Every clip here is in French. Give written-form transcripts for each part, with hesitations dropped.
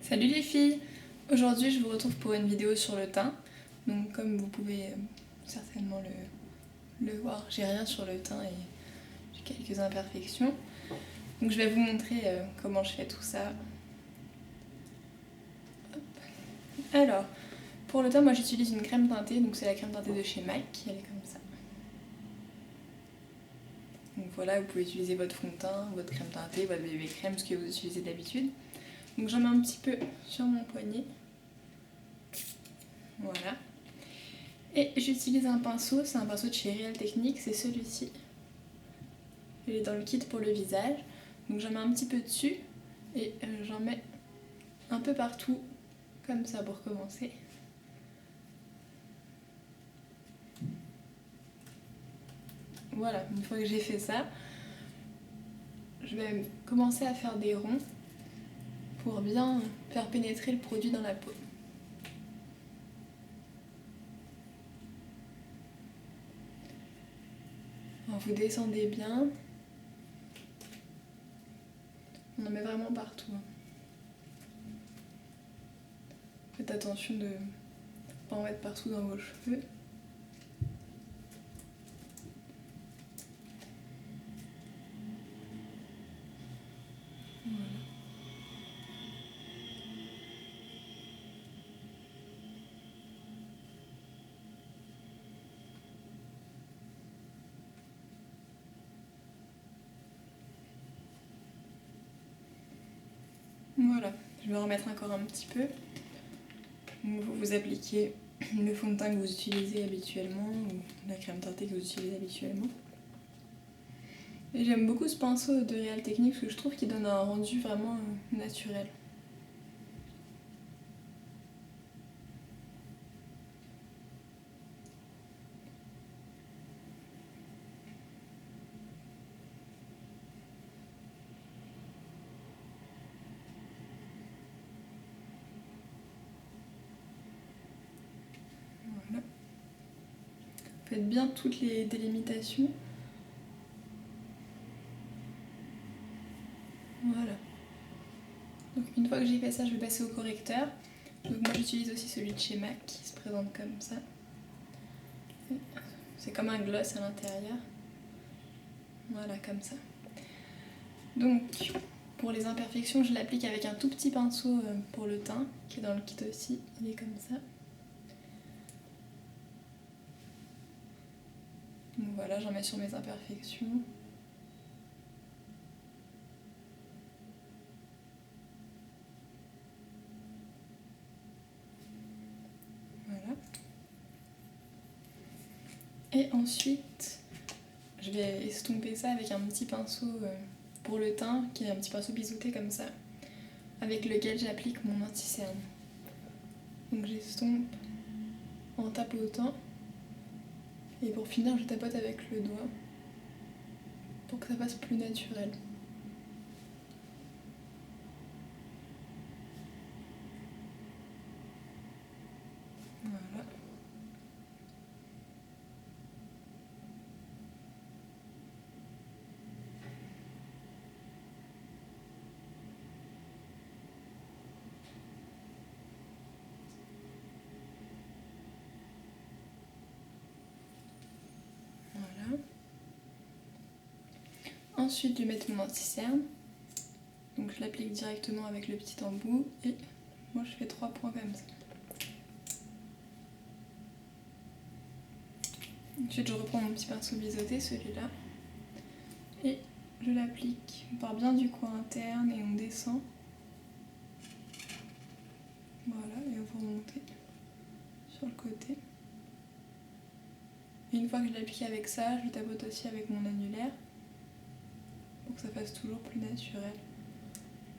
Salut les filles! Aujourd'hui je vous retrouve pour une vidéo sur le teint. Donc comme vous pouvez certainement le voir, j'ai rien sur le teint et j'ai quelques imperfections. Donc je vais vous montrer comment je fais tout ça. Hop. Alors, pour le teint moi j'utilise une crème teintée, donc c'est la crème teintée de chez MAC, elle est comme ça. Donc voilà, vous pouvez utiliser votre fond de teint, votre crème teintée, votre bébé crème, ce que vous utilisez d'habitude. Donc j'en mets un petit peu sur mon poignet. Voilà. Et j'utilise un pinceau, c'est un pinceau de chez Real Techniques, c'est celui-ci. Il est dans le kit pour le visage. Donc j'en mets un petit peu dessus et j'en mets un peu partout, comme ça pour commencer. Voilà, une fois que j'ai fait ça, je vais commencer à faire des ronds pour bien faire pénétrer le produit dans la peau. Alors vous descendez bien. On en met vraiment partout. Faites attention de ne pas en mettre partout dans vos cheveux. Voilà. Voilà, je vais en remettre encore un petit peu. Vous appliquez le fond de teint que vous utilisez habituellement ou la crème teintée que vous utilisez habituellement. Et j'aime beaucoup ce pinceau de Real Techniques parce que je trouve qu'il donne un rendu vraiment naturel. Voilà. Faites bien toutes les délimitations. Voilà. Donc une fois que j'ai fait ça, je vais passer au correcteur. Donc moi j'utilise aussi celui de chez MAC qui se présente comme ça. C'est comme un gloss à l'intérieur. Voilà, comme ça. Donc pour les imperfections, je l'applique avec un tout petit pinceau pour le teint qui est dans le kit aussi. Il est comme ça. Donc voilà, j'en mets sur mes imperfections. Voilà. Et ensuite, je vais estomper ça avec un petit pinceau pour le teint, qui est un petit pinceau biseauté comme ça, avec lequel j'applique mon anti-cerne. Donc j'estompe en tapotant. Et pour finir, je tapote avec le doigt pour que ça fasse plus naturel. Voilà. Voilà. Ensuite, je vais mettre mon anti-cerne. Donc je l'applique directement avec le petit embout et moi je fais 3 points comme ça. Ensuite je reprends mon petit pinceau biseauté, celui-là, et je l'applique. On part bien du coin interne et on descend. Voilà, et on va remonter sur le côté. Et une fois que je l'ai appliqué avec ça, je tapote aussi avec mon annulaire pour que ça fasse toujours plus naturel.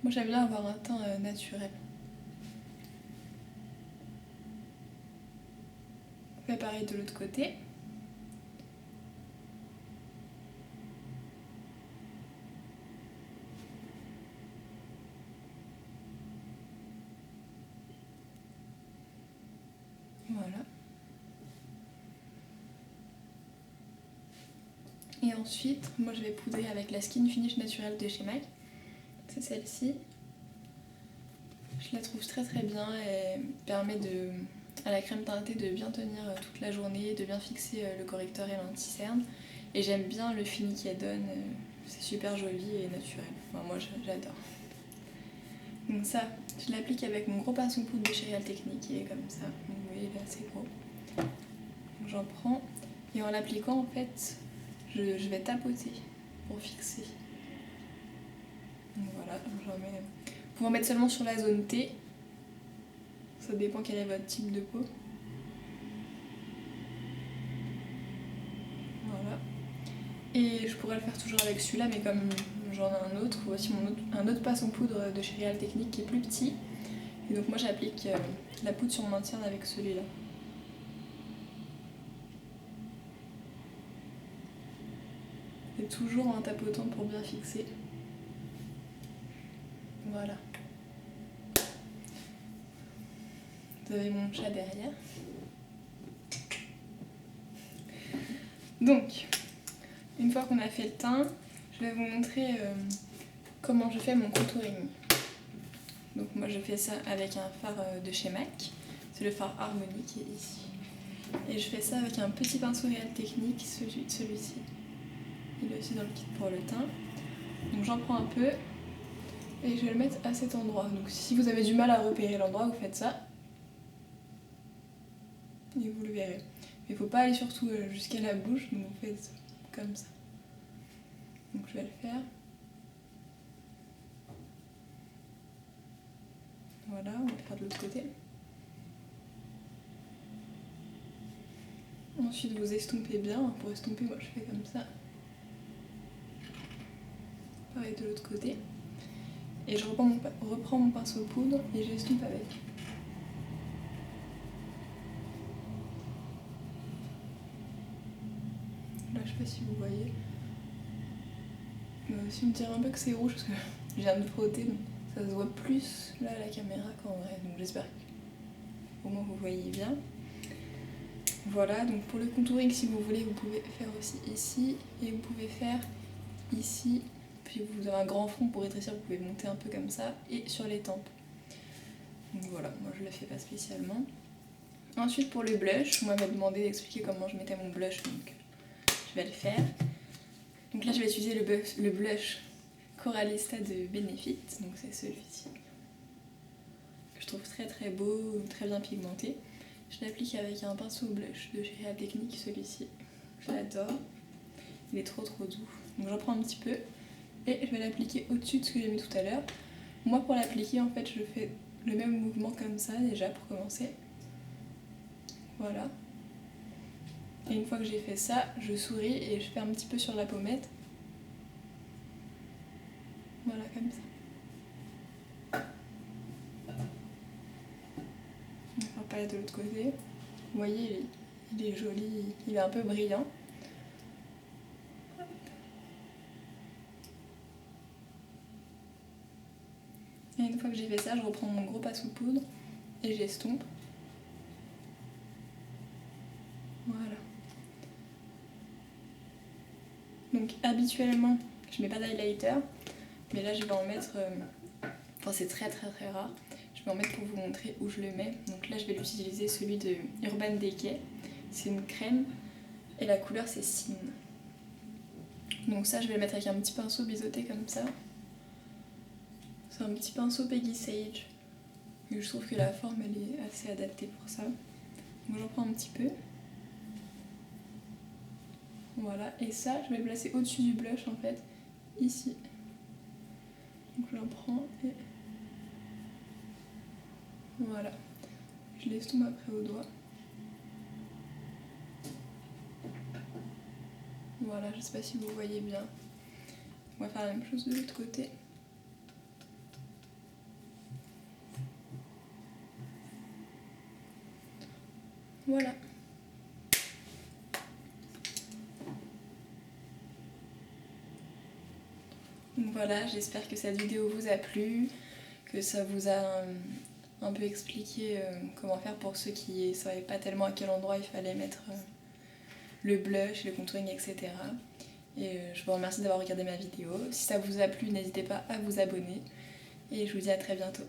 Moi j'aime bien avoir un teint naturel. On fait pareil de l'autre côté. Voilà. Et ensuite, moi je vais poudrer avec la Skin Finish naturelle de chez MAC. C'est celle-ci. Je la trouve très très bien et permet à la crème teintée de bien tenir toute la journée, de bien fixer le correcteur et l'anti-cerne. Et j'aime bien le fini qu'elle donne, c'est super joli et naturel. Enfin, moi j'adore. Donc ça, je l'applique avec mon gros pinceau poudre de chez Real Technique, qui est comme ça. Donc vous voyez, il est assez gros. Donc j'en prends et en l'appliquant, en fait, je vais tapoter pour fixer. Donc voilà, j'en mets. Vous pouvez en mettre seulement sur la zone T. Ça dépend quel est votre type de peau. Voilà. Et je pourrais le faire toujours avec celui-là, mais comme j'en ai un autre, voici un autre pinceau poudre de chez Real Technique qui est plus petit. Et donc moi j'applique la poudre sur mon interne avec celui-là. Et toujours en tapotant pour bien fixer. Voilà. Vous avez mon chat derrière. Donc, une fois qu'on a fait le teint, je vais vous montrer comment je fais mon contouring. Donc moi je fais ça avec un fard de chez MAC, c'est le fard Harmonie qui est ici. Et je fais ça avec un petit pinceau Real Technique, celui-ci. Il est aussi dans le kit pour le teint. Donc j'en prends un peu et je vais le mettre à cet endroit. Donc si vous avez du mal à repérer l'endroit, vous faites ça. Et vous le verrez. Mais il ne faut pas aller surtout jusqu'à la bouche, donc vous faites comme ça. Donc je vais le faire. Voilà, on va le faire de l'autre côté. Ensuite vous estompez bien. Pour estomper, moi je fais comme ça. Pareil de l'autre côté. Et je reprends mon pinceau poudre et j'estompe avec. Là je sais pas si vous voyez. Si me dirait un peu que c'est rouge parce que je viens de frotter, donc ça se voit plus là à la caméra qu'en vrai. Donc j'espère qu'au moins vous voyez bien. Voilà, donc pour le contouring, si vous voulez, vous pouvez faire aussi ici et vous pouvez faire ici. Puis vous avez un grand front pour rétrécir, vous pouvez monter un peu comme ça et sur les tempes. Donc voilà, moi je le fais pas spécialement. Ensuite pour le blush, moi m'a demandé d'expliquer comment je mettais mon blush, donc je vais le faire. Donc là je vais utiliser le blush Coralista de Benefit, donc c'est celui-ci. Que je trouve très très beau, très bien pigmenté. Je l'applique avec un pinceau blush de chez Real Technique, celui-ci. Je l'adore. Il est trop trop doux. Donc j'en prends un petit peu et je vais l'appliquer au-dessus de ce que j'ai mis tout à l'heure. Moi pour l'appliquer en fait je fais le même mouvement comme ça déjà pour commencer. Voilà. Et une fois que j'ai fait ça, je souris et je fais un petit peu sur la pommette. Voilà, comme ça. On va faire pareil de l'autre côté. Vous voyez, il est joli, il est un peu brillant. Et une fois que j'ai fait ça, je reprends mon gros pinceau poudre et j'estompe. Voilà. Donc habituellement, je mets pas d'highlighter, mais là je vais en mettre, enfin c'est très très très rare, je vais en mettre pour vous montrer où je le mets. Donc là je vais utiliser celui de Urban Decay, c'est une crème et la couleur c'est Sin. Donc ça je vais le mettre avec un petit pinceau biseauté comme ça. C'est un petit pinceau Peggy Sage, et je trouve que la forme elle est assez adaptée pour ça. Donc j'en prends un petit peu. Voilà, et ça je vais le placer au-dessus du blush en fait, ici. Donc j'en prends et voilà, je l'estompe après au doigt. Voilà, je sais pas si vous voyez bien. On va faire la même chose de l'autre côté. Voilà. Donc voilà, j'espère que cette vidéo vous a plu, que ça vous a un peu expliqué comment faire pour ceux qui ne savaient pas tellement à quel endroit il fallait mettre le blush, le contouring, etc. Et je vous remercie d'avoir regardé ma vidéo. Si ça vous a plu, n'hésitez pas à vous abonner et je vous dis à très bientôt.